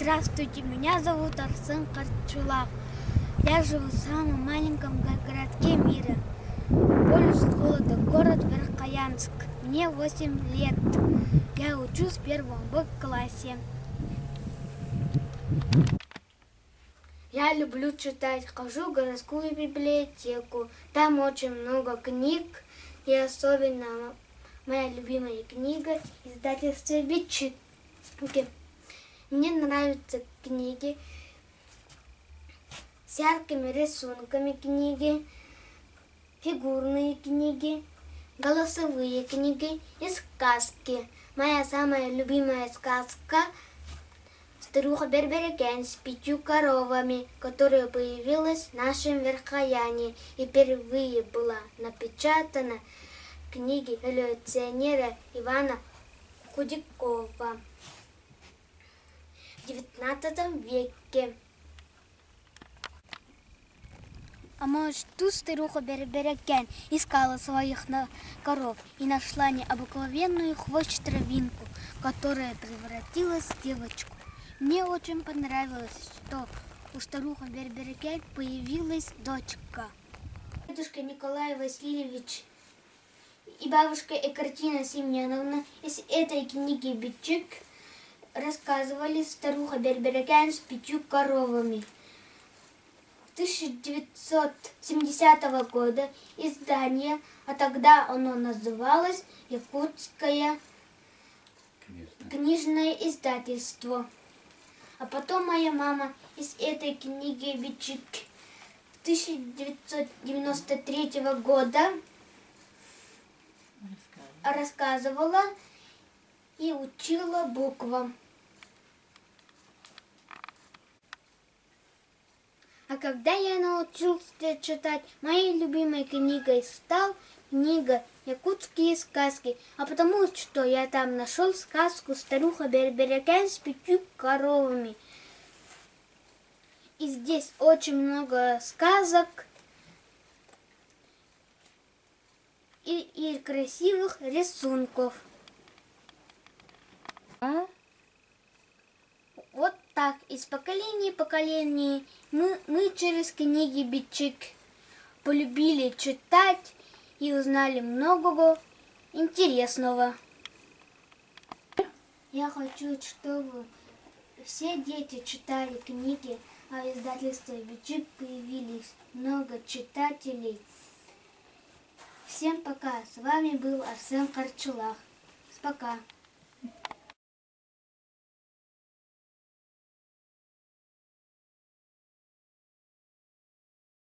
Здравствуйте, меня зовут Арсен Карчулак. Я живу в самом маленьком городке мира. Полюс холода, город Верхоянск. Мне 8 лет. Я учусь в 1 Б классе. Я люблю читать, хожу в городскую библиотеку. Там очень много книг. И особенно моя любимая книга издательства Бичик. Мне нравятся книги с яркими рисунками, книги, фигурные книги, голосовые книги и сказки. Моя самая любимая сказка «Старуха Берберекен» с 5 коровами, которая появилась в нашем Верхояне и впервые была напечатана в книге революционера Ивана Худякова в 19 веке. А может, тут старуха Берберекен искала своих коров и нашла необыкновенную хвощ-травинку, которая превратилась в девочку. Мне очень понравилось, что у старухи Берберекен появилась дочка. Дедушка Николай Васильевич и бабушка Екатерина Семеновна из этой книги Бичик рассказывали «Старуха Берберекен с 5 коровами». 1970 года издание, а тогда оно называлось Якутское книжное издательство. А потом моя мама из этой книги Бичик 1993 года рассказывала и учила буквам. А когда я научился читать, моей любимой книгой стала книга «Якутские сказки», а потому что я там нашел сказку «Старуха Берберекен с 5 коровами». И здесь очень много сказок и красивых рисунков. Вот так, из поколения в поколение мы через книги Бичик полюбили читать и узнали многого интересного. Я хочу, чтобы все дети читали книги, а в издательстве Бичик появились много читателей. Всем пока, с вами был Арсен Карчулак. Пока.